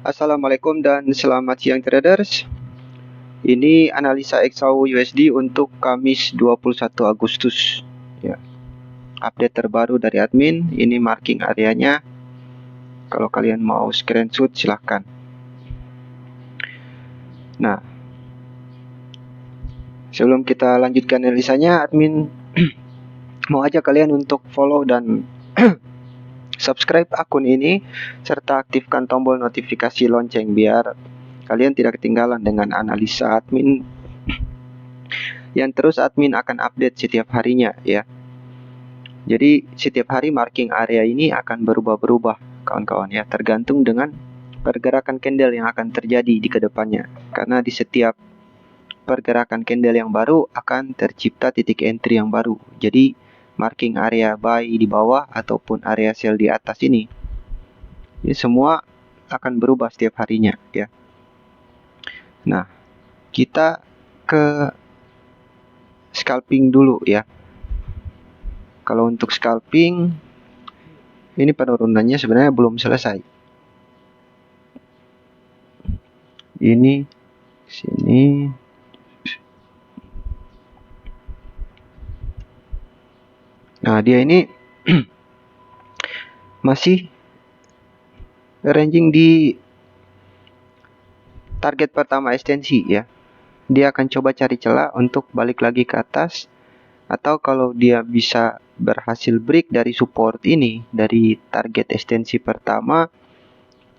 Assalamualaikum dan selamat siang traders. Ini analisa XAU USD untuk Kamis 21 Agustus ya. Update terbaru dari admin. Ini marking areanya. Kalau kalian mau screenshot silahkan. Nah, sebelum kita lanjutkan analisanya, admin mau ajak kalian untuk follow dan subscribe akun ini serta aktifkan tombol notifikasi lonceng biar kalian tidak ketinggalan dengan analisa admin yang terus admin akan update setiap harinya ya. Jadi setiap hari marking area ini akan berubah-berubah kawan-kawan ya, tergantung dengan pergerakan candle yang akan terjadi di kedepannya. Karena di setiap pergerakan candle yang baru akan tercipta titik entry yang baru. Jadi marking area buy di bawah ataupun area sell di atas ini semua akan berubah setiap harinya ya. Nah, kita ke scalping dulu ya. Kalau untuk scalping ini penurunannya sebenarnya belum selesai. Ini sini. Nah, dia ini masih ranging di target pertama ekstensi ya. Dia akan coba cari celah untuk balik lagi ke atas, atau kalau dia bisa berhasil break dari support ini, dari target ekstensi pertama,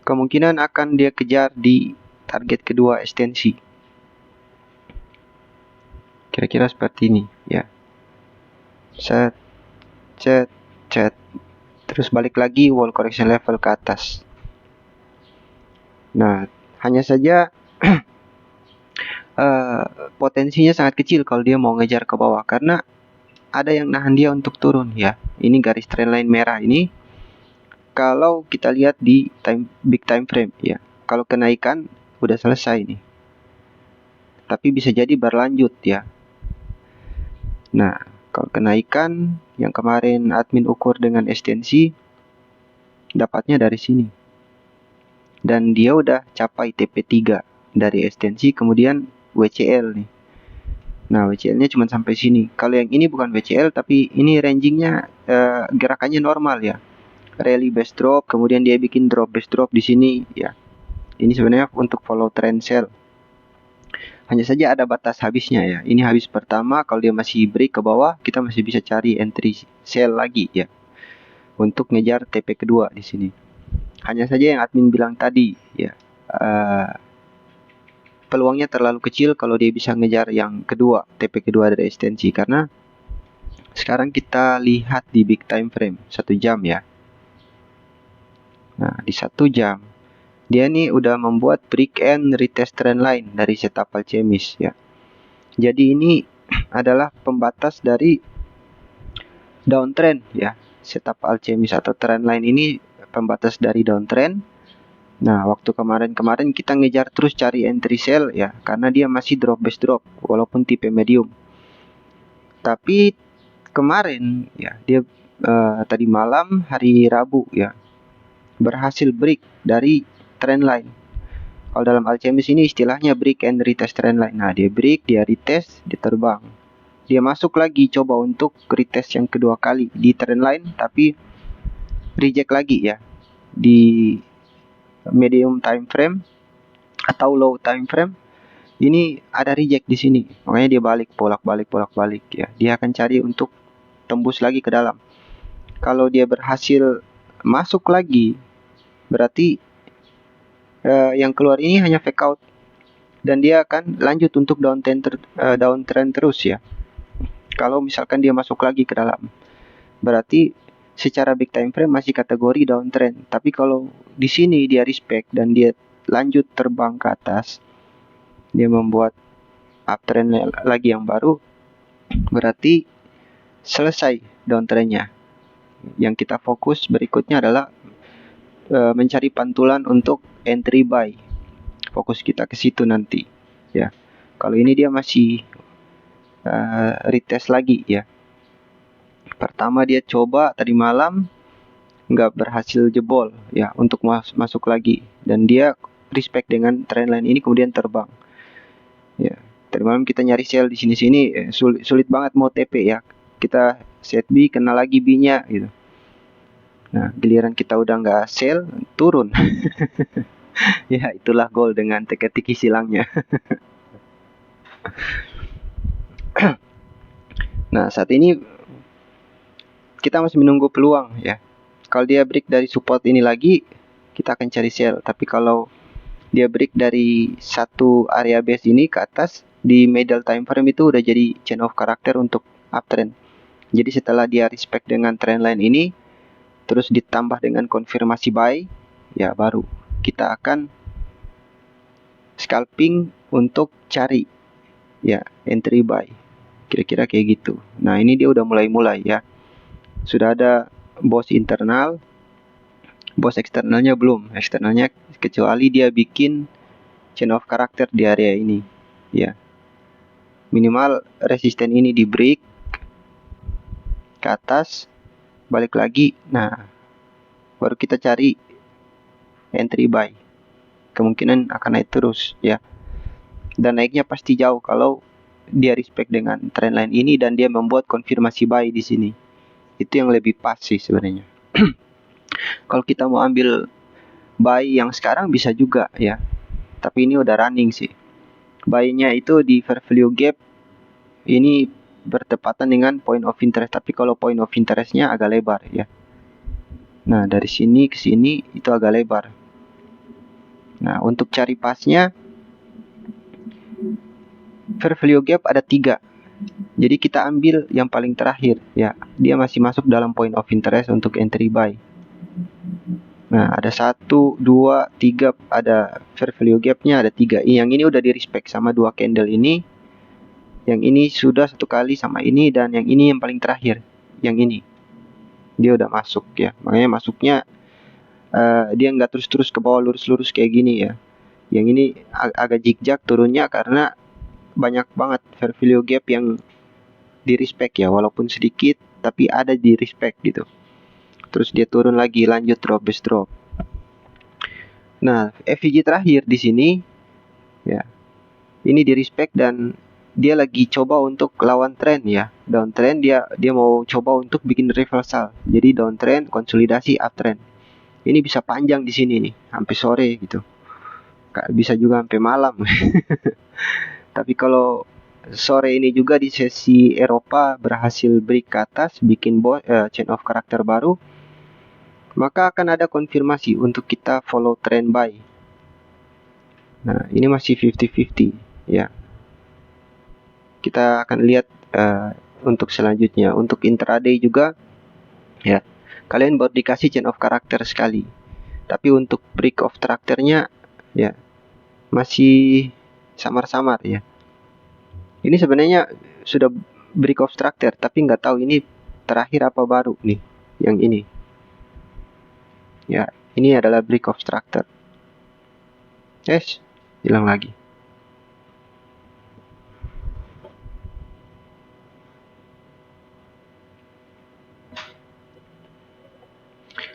kemungkinan akan dia kejar di target kedua ekstensi. Kira-kira seperti ini ya. Set, set, set. Terus balik lagi wall correction level ke atas. Nah, hanya saja potensinya sangat kecil kalau dia mau ngejar ke bawah karena ada yang nahan dia untuk turun ya. Ini garis trendline merah ini kalau kita lihat di big time frame ya. Kalau kenaikan udah selesai nih. Tapi bisa jadi berlanjut ya. Nah, kalau kenaikan yang kemarin admin ukur dengan ekstensi dapatnya dari sini. Dan dia udah capai TP3 dari ekstensi kemudian WCL nih. Nah, WCL-nya cuma sampai sini. Kalau yang ini bukan WCL tapi ini rangingnya gerakannya normal ya. Rally base drop, kemudian dia bikin drop base drop di sini ya. Ini sebenarnya untuk follow trend sell. Hanya saja ada batas habisnya ya. Ini habis pertama, kalau dia masih break ke bawah, kita masih bisa cari entry sell lagi ya. Untuk ngejar TP kedua di sini. Hanya saja yang admin bilang tadi ya. Peluangnya terlalu kecil kalau dia bisa ngejar yang kedua, TP kedua dari ekstensi, karena sekarang kita lihat di big time frame 1 jam ya. Nah, di 1 jam dia nih udah membuat break and retest trend line dari setup alchemist ya. Jadi ini adalah pembatas dari downtrend ya. Setup alchemist atau trend line ini pembatas dari downtrend. Nah, waktu kemarin kita ngejar terus cari entry sell ya, karena dia masih drop base drop walaupun tipe medium. Tapi kemarin ya, dia tadi malam hari Rabu ya, berhasil break dari trend line. Kalau dalam alchemist ini istilahnya break and retest trend line. Nah, dia break, dia retest, dia terbang. Dia masuk lagi coba untuk retest yang kedua kali di trend line tapi reject lagi ya di medium time frame atau low time frame. Ini ada reject di sini. Makanya dia balik bolak-balik ya. Dia akan cari untuk tembus lagi ke dalam. Kalau dia berhasil masuk lagi, berarti yang keluar ini hanya fake out dan dia akan lanjut untuk downtrend terus ya. Kalau misalkan dia masuk lagi ke dalam, berarti secara big time frame masih kategori downtrend. Tapi kalau di sini dia respect dan dia lanjut terbang ke atas, dia membuat uptrend lagi yang baru, berarti selesai downtrendnya. Yang kita fokus berikutnya adalah mencari pantulan untuk entry buy. Fokus kita ke situ nanti ya. Kalau ini dia masih retest lagi ya. Pertama dia coba tadi malam nggak berhasil jebol ya untuk masuk lagi, dan dia respect dengan trendline ini kemudian terbang. Ya, tadi malam kita nyari sell di sini-sini sulit banget mau TP ya. Kita set B kena lagi B-nya gitu. Nah, giliran kita udah nggak sell, turun. Ya, itulah goal dengan teka-teki silangnya. Nah, saat ini kita masih menunggu peluang ya. Kalau dia break dari support ini lagi, kita akan cari sell. Tapi kalau dia break dari satu area base ini ke atas, di middle time frame itu udah jadi chain of character untuk uptrend. Jadi setelah dia respect dengan trendline ini, terus ditambah dengan konfirmasi buy, ya baru kita akan scalping untuk cari ya entry buy. Kira-kira kayak gitu. Nah, ini dia udah mulai-mulai ya. Sudah ada boss internal, boss eksternalnya belum. Eksternalnya kecuali dia bikin chain of character di area ini ya. Minimal resisten ini di break ke atas, balik lagi. Nah, baru kita cari entry buy. Kemungkinan akan naik terus ya. Dan naiknya pasti jauh kalau dia respect dengan trendline ini dan dia membuat konfirmasi buy di sini. Itu yang lebih pas sih sebenarnya. Kalau kita mau ambil buy yang sekarang bisa juga ya. Tapi ini udah running sih. Buy-nya itu di fair value gap ini bertepatan dengan point of interest. Tapi kalau point of interestnya agak lebar ya. Nah, dari sini ke sini itu agak lebar. Nah, untuk cari pasnya fair value gap ada 3. Jadi kita ambil yang paling terakhir ya. Dia masih masuk dalam point of interest untuk entry buy. Nah, ada 1, 2, 3, ada fair value gapnya ada 3. Yang ini udah di respect sama 2 candle ini. Yang ini sudah 1 kali sama ini, dan yang ini yang paling terakhir. Yang ini dia udah masuk ya. Makanya masuknya dia nggak terus-terus ke bawah lurus-lurus kayak gini ya. Yang ini agak zigzag turunnya karena banyak banget fair value gap yang di respect ya, walaupun sedikit tapi ada di respect gitu. Terus dia turun lagi, lanjut drop base drop. Nah, FVG terakhir di sini ya. Ini di respect dan dia lagi coba untuk lawan trend ya. Downtrend dia mau coba untuk bikin reversal. Jadi downtrend konsolidasi uptrend. Ini bisa panjang di sini nih, sampai sore gitu. Bisa juga sampai malam. Tapi kalau sore ini juga di sesi Eropa berhasil break ke atas, bikin chain of character baru, maka akan ada konfirmasi untuk kita follow trend buy. Nah, ini masih 50-50 ya. Kita akan lihat untuk selanjutnya. Untuk intraday juga ya, kalian baru dikasih chain of character sekali. Tapi untuk break of characternya ya masih samar-samar ya. Ini sebenarnya sudah break of character, tapi nggak tahu ini terakhir apa baru nih yang ini. Ya, ini adalah break of character. Hilang lagi.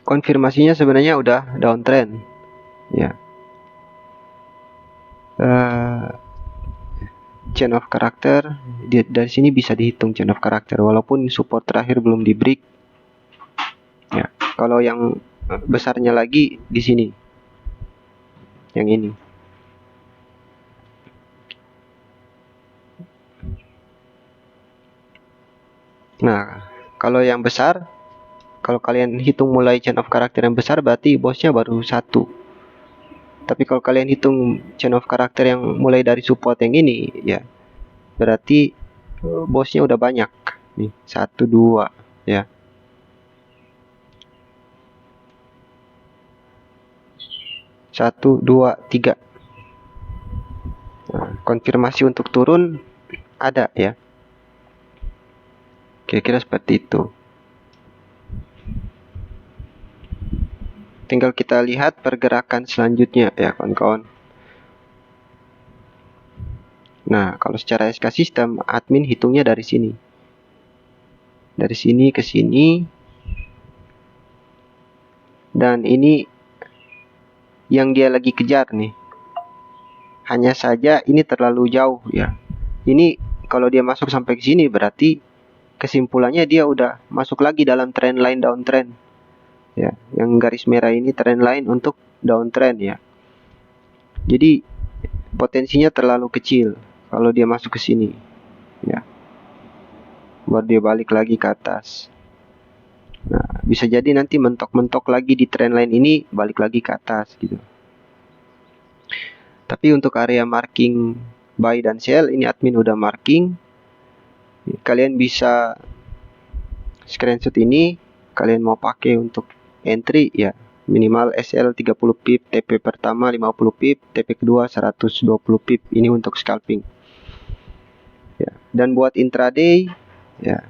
Konfirmasinya sebenarnya udah downtrend ya. Chain of character dari sini bisa dihitung chain of character walaupun support terakhir belum di break ya. Kalau yang besarnya lagi di sini, yang ini. Nah, kalau yang besar, kalau kalian hitung mulai chain of character yang besar berarti bosnya baru 1. Tapi kalau kalian hitung chain of character yang mulai dari support yang ini ya, berarti bosnya udah banyak nih, 1, 2 ya. 1, 2, 3. Nah, konfirmasi untuk turun ada ya. Kira-kira seperti itu. Tinggal kita lihat pergerakan selanjutnya ya kawan-kawan. Nah, kalau secara SK sistem, admin hitungnya dari sini. Dari sini ke sini. Dan ini yang dia lagi kejar nih. Hanya saja ini terlalu jauh ya. Ini kalau dia masuk sampai ke sini berarti kesimpulannya dia udah masuk lagi dalam trend line downtrend. Ya, yang garis merah ini trend line untuk downtrend ya. Jadi potensinya terlalu kecil kalau dia masuk ke sini. Ya. Baru dia balik lagi ke atas. Nah, bisa jadi nanti mentok-mentok lagi di trend line ini, balik lagi ke atas gitu. Tapi untuk area marking buy dan sell, ini admin udah marking. Kalian bisa screenshot ini, kalian mau pakai untuk entry ya, minimal SL 30 pip, TP pertama 50 pip, TP kedua 120 pip. Ini untuk scalping. Ya, dan buat intraday ya.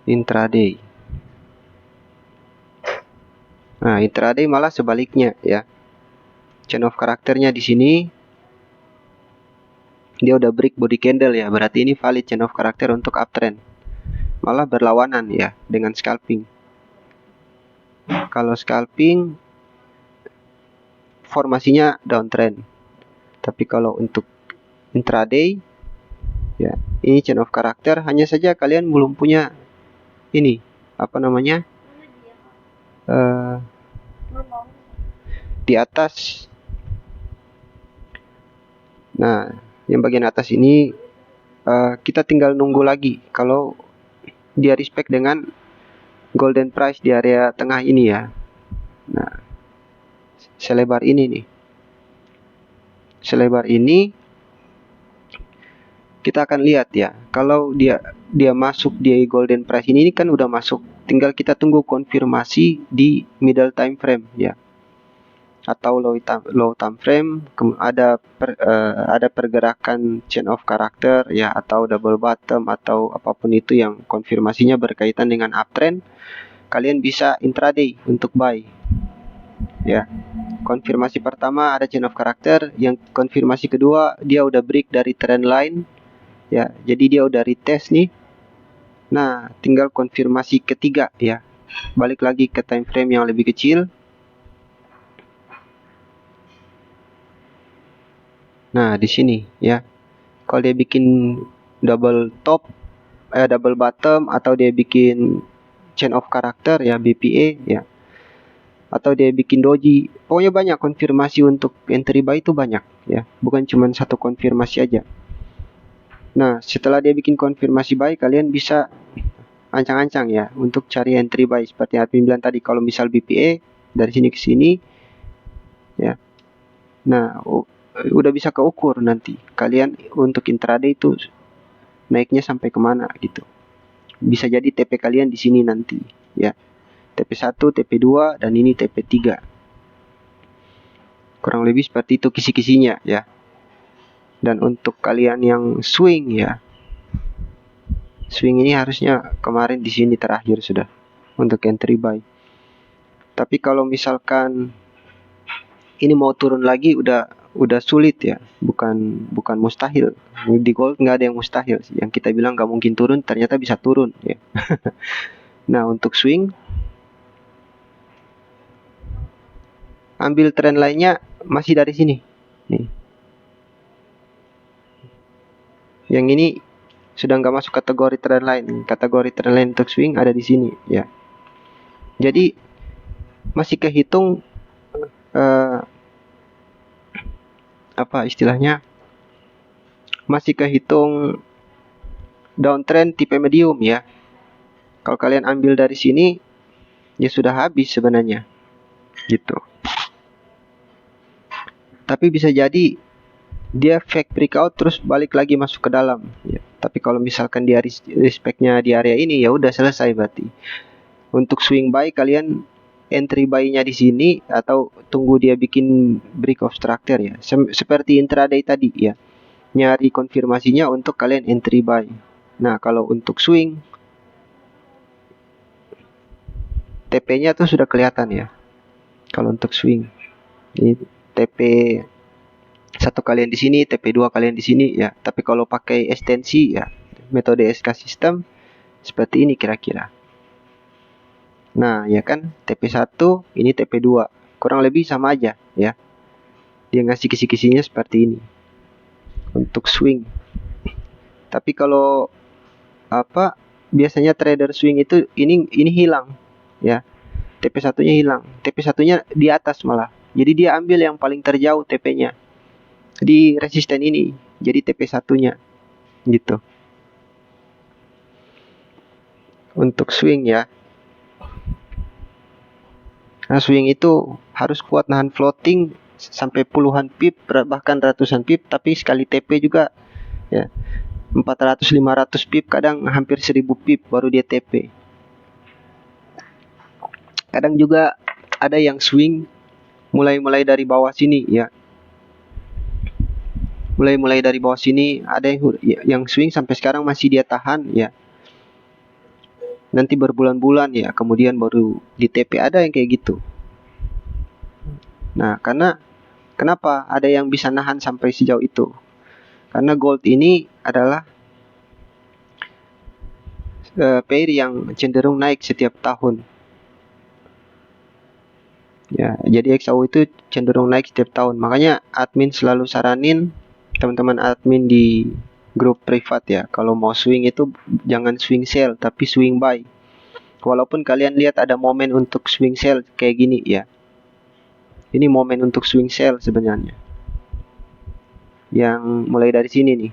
Intraday. Nah, intraday malah sebaliknya ya. Chain of karakternya di sini dia udah break body candle ya, berarti ini valid chain of karakter untuk uptrend. Malah berlawanan ya dengan scalping. Kalau scalping formasinya downtrend. Tapi kalau untuk intraday ya, ini chain of karakter, hanya saja kalian belum punya ini apa namanya? Di atas. Nah, yang bagian atas ini kita tinggal nunggu lagi kalau dia respect dengan golden price di area tengah ini ya. Nah, selebar ini nih. Selebar ini kita akan lihat ya. Kalau dia masuk di golden price ini kan udah masuk. Tinggal kita tunggu konfirmasi di middle time frame ya. Atau low time frame, ada pergerakan chain of karakter ya, atau double bottom atau apapun itu yang konfirmasinya berkaitan dengan uptrend, kalian bisa intraday untuk buy ya. Konfirmasi pertama ada chain of karakter, yang konfirmasi kedua dia udah break dari trend line ya, jadi dia udah retest nih. Nah, tinggal konfirmasi ketiga ya, balik lagi ke time frame yang lebih kecil. Nah, di sini ya. Kalau dia bikin double top, double bottom, atau dia bikin chain of karakter ya, BPA ya, atau dia bikin doji, pokoknya banyak konfirmasi untuk entry buy itu banyak ya, bukan cuma satu konfirmasi aja. Nah, setelah dia bikin konfirmasi buy, kalian bisa ancang-ancang ya untuk cari entry buy seperti admin bilang tadi. Kalau misal BPA dari sini ke sini ya. Nah, udah bisa keukur nanti kalian untuk intraday itu naiknya sampai kemana gitu. Bisa jadi TP kalian di sini nanti ya, TP1, TP2, dan ini TP3. Kurang lebih seperti itu kisi-kisinya ya. Dan untuk kalian yang swing ya, swing ini harusnya kemarin di sini terakhir sudah untuk entry buy. Tapi kalau misalkan ini mau turun lagi udah sulit ya, bukan mustahil. Di gold nggak ada yang mustahil. Yang kita bilang nggak mungkin turun, ternyata bisa turun ya. Nah, untuk swing, ambil trend lainnya masih dari sini nih. Yang ini sudah nggak masuk kategori trend line. Kategori trend line untuk swing ada di sini ya. Jadi masih kehitung apa istilahnya, masih kehitung downtrend tipe medium ya. Kalau kalian ambil dari sini ya sudah habis sebenarnya gitu. Tapi bisa jadi dia fake breakout terus balik lagi masuk ke dalam ya. Tapi kalau misalkan dia respectnya di area ini, ya udah selesai berarti. Untuk swing buy, kalian entry buy-nya di sini atau tunggu dia bikin break of structure ya. Seperti intraday tadi ya. Nyari konfirmasinya untuk kalian entry buy. Nah, kalau untuk swing, TP-nya tuh sudah kelihatan ya. Kalau untuk swing, ini TP satu kalian di sini, TP2 kalian di sini ya. Tapi kalau pakai ekstensi ya, metode SK system seperti ini kira-kira. Nah, ya kan, TP1 ini TP2, kurang lebih sama aja ya. Dia ngasih kisi-kisinya seperti ini untuk swing. Tapi kalau biasanya trader swing itu ini hilang ya. TP1-nya hilang. TP1-nya di atas malah. Jadi dia ambil yang paling terjauh TP-nya di resisten ini. Jadi TP1-nya gitu. Untuk swing ya. Nah, swing itu harus kuat nahan floating sampai puluhan pip bahkan ratusan pip, tapi sekali TP juga ya 400-500 pip, kadang hampir 1000 pip baru dia TP. Kadang juga ada yang swing mulai dari bawah sini ya. Mulai dari bawah sini ada yang swing sampai sekarang masih dia tahan ya. Nanti berbulan-bulan ya, kemudian baru di TP, ada yang kayak gitu. Nah, kenapa ada yang bisa nahan sampai sejauh itu? Karena gold ini adalah pair yang cenderung naik setiap tahun. Ya, jadi XAU itu cenderung naik setiap tahun. Makanya admin selalu saranin teman-teman admin di grup privat ya, kalau mau swing itu jangan swing sell tapi swing buy. Walaupun kalian lihat ada momen untuk swing sell kayak gini ya. Ini momen untuk swing sell sebenarnya. Yang mulai dari sini nih.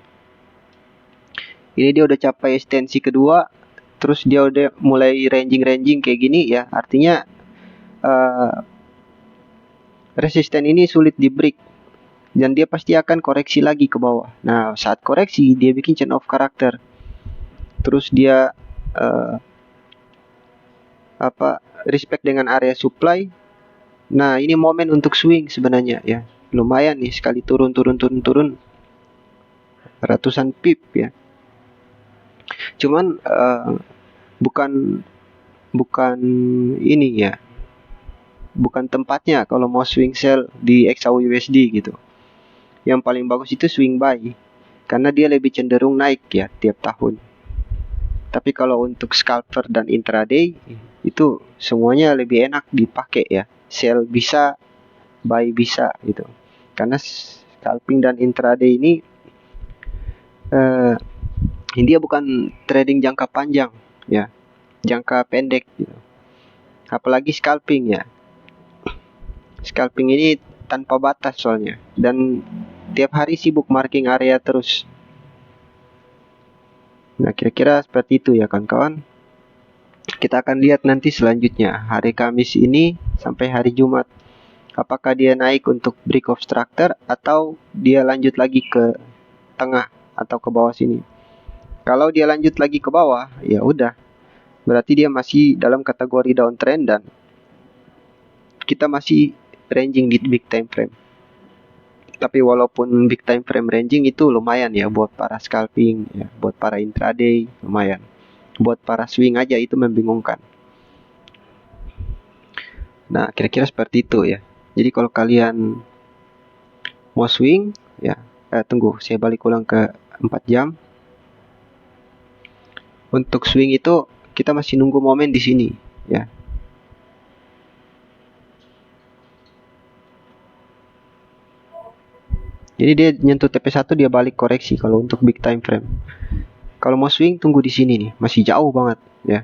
Ini dia udah capai ekstensi kedua, terus dia udah mulai ranging kayak gini ya. Artinya resisten ini sulit di break dan dia pasti akan koreksi lagi ke bawah. Nah, saat koreksi dia bikin chain of character, terus dia respect dengan area supply. Nah, ini momen untuk swing sebenarnya ya. Lumayan nih, sekali turun ratusan pip ya. Cuman bukan ini ya, bukan tempatnya kalau mau swing sell di XAU USD gitu. Yang paling bagus itu swing buy karena dia lebih cenderung naik ya tiap tahun. Tapi kalau untuk scalper dan intraday itu semuanya lebih enak dipakai ya. Sell bisa, buy bisa gitu. Karena scalping dan intraday ini dia bukan trading jangka panjang ya, jangka pendek gitu. Apalagi scalping ya. Scalping ini tanpa batas soalnya, dan tiap hari sibuk marking area terus. Nah, kira-kira seperti itu ya kawan-kawan. Kita akan lihat nanti selanjutnya hari Kamis ini sampai hari Jumat, apakah dia naik untuk break of structure atau dia lanjut lagi ke tengah atau ke bawah sini. Kalau dia lanjut lagi ke bawah, ya udah, berarti dia masih dalam kategori downtrend dan kita masih ranging di big time frame. Tapi walaupun big time frame ranging itu lumayan ya buat para scalping ya, buat para intraday lumayan. Buat para swing aja itu membingungkan. Nah, kira-kira seperti itu ya. Jadi kalau kalian mau swing ya, tunggu saya balik ulang ke 4 jam. Untuk swing itu kita masih nunggu momen di sini ya. Jadi dia nyentuh TP1 dia balik koreksi kalau untuk big time frame. Kalau mau swing tunggu di sini nih, masih jauh banget ya.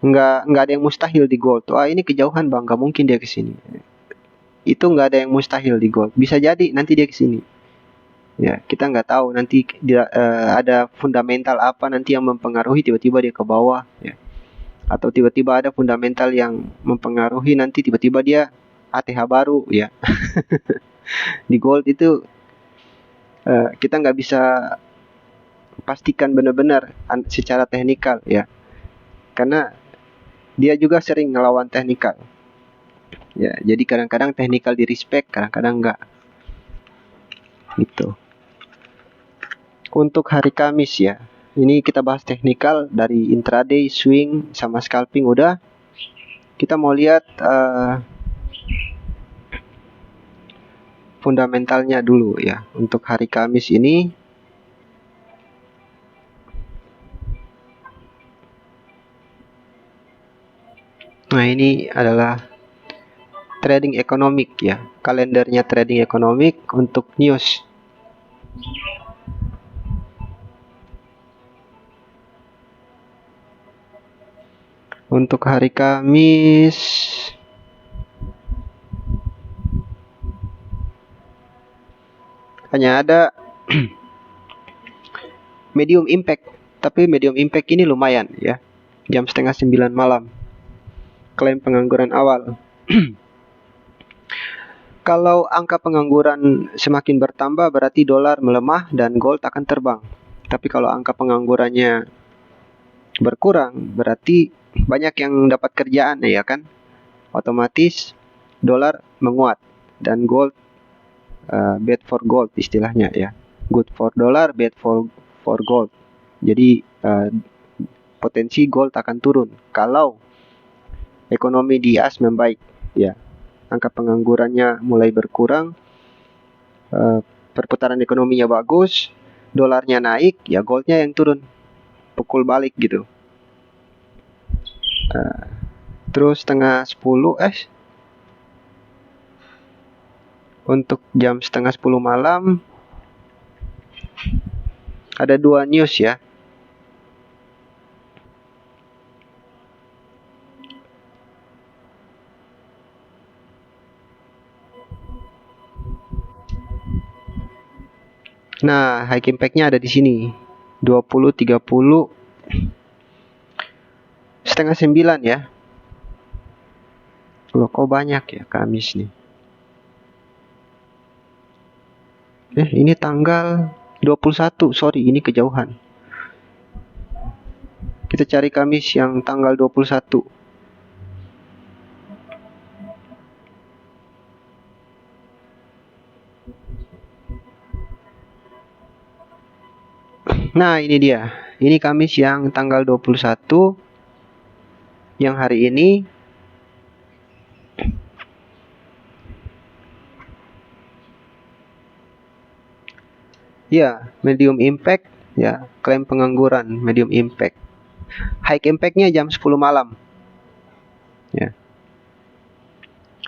Nggak ada yang mustahil di gold. Wah, ini kejauhan bang, nggak mungkin dia ke sini. Itu nggak ada yang mustahil di gold. Bisa jadi nanti dia ke sini. Ya, kita nggak tahu nanti dia, ada fundamental apa nanti yang mempengaruhi tiba-tiba dia ke bawah ya. Atau tiba-tiba ada fundamental yang mempengaruhi nanti tiba-tiba dia ATH baru ya. Di gold itu kita nggak bisa pastikan benar-benar secara teknikal ya. Karena dia juga sering ngelawan teknikal. Ya, jadi kadang-kadang teknikal di respect, kadang-kadang enggak. Gitu. Untuk hari Kamis ya. Ini kita bahas teknikal dari intraday, swing, sama scalping udah. Kita mau lihat fundamentalnya dulu ya. Untuk hari Kamis ini nah, ini adalah trading ekonomik ya, kalendernya trading ekonomik untuk news. Untuk hari Kamis hanya ada medium impact, tapi medium impact ini lumayan ya. Jam 8:30 malam. Klaim pengangguran awal. Kalau angka pengangguran semakin bertambah berarti dolar melemah dan gold akan terbang. Tapi kalau angka penganggurannya berkurang berarti banyak yang dapat kerjaan ya kan. Otomatis dolar menguat dan gold bad for gold istilahnya ya. Good for dollar, bad for gold. Jadi potensi gold akan turun kalau ekonomi di AS membaik ya. Angka penganggurannya mulai berkurang, perputaran ekonominya bagus, dolarnya naik, ya goldnya yang turun, pukul balik gitu. Terus 9:30 untuk jam 9:30 malam ada 2 news ya. Nah, high impact-nya ada di sini. 20, 30, 8:30 ya. Loh, kok banyak ya Kamis nih. Ini tanggal 21, sorry, ini kejauhan. Kita cari Kamis yang tanggal 21. Nah, ini dia. Ini Kamis yang tanggal 21. Yang hari ini. Ya, medium impact. Ya, klaim pengangguran medium impact. High impact-nya jam 10 malam. Ya.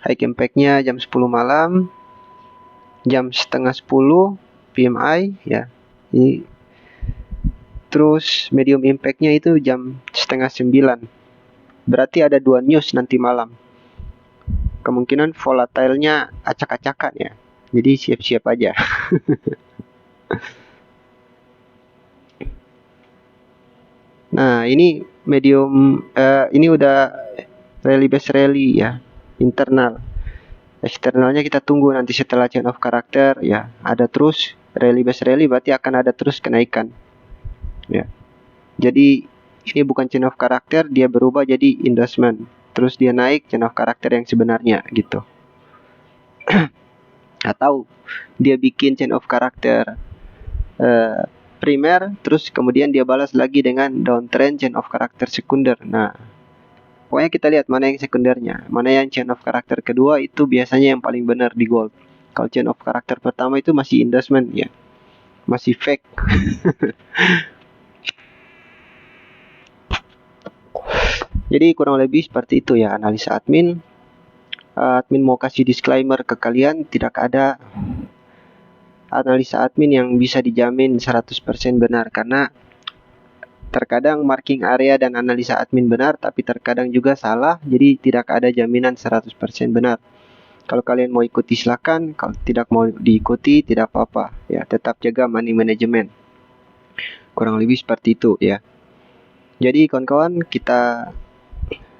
High impact-nya jam 10 malam. Jam 9:30 PMI ya. Ini terus medium impact-nya itu jam 8:30. Berarti ada 2 news nanti malam. Kemungkinan volatile-nya acak-acakan ya. Jadi siap-siap aja. Nah, ini medium ini udah rally base rally ya, internal. Eksternalnya kita tunggu nanti setelah chain of character ya, ada terus rally base rally berarti akan ada terus kenaikan. Ya. Jadi ini bukan chain of character, dia berubah jadi endorsement. Terus dia naik chain of character yang sebenarnya gitu. Atau dia bikin chain of character primer, terus kemudian dia balas lagi dengan downtrend chain of character sekunder. Nah, pokoknya kita lihat mana yang sekundernya, mana yang chain of character kedua itu biasanya yang paling benar di gold. Kalau chain of character pertama itu masih endorsement ya, masih fake. Jadi kurang lebih seperti itu ya analisa admin. Admin mau kasih disclaimer ke kalian, tidak ada analisa admin yang bisa dijamin 100% benar, karena terkadang marking area dan analisa admin benar, tapi terkadang juga salah, jadi tidak ada jaminan 100% benar. Kalau kalian mau ikuti silakan, kalau tidak mau diikuti tidak apa-apa ya, tetap jaga money management. Kurang lebih seperti itu ya. Jadi kawan-kawan, kita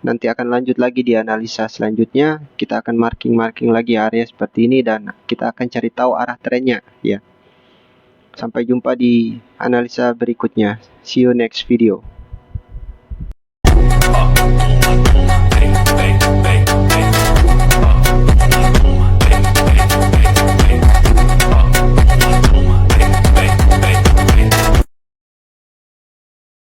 nanti akan lanjut lagi di analisa selanjutnya. Kita akan marking lagi area seperti ini dan kita akan cari tahu arah trennya ya. Sampai jumpa di analisa berikutnya. See you next video.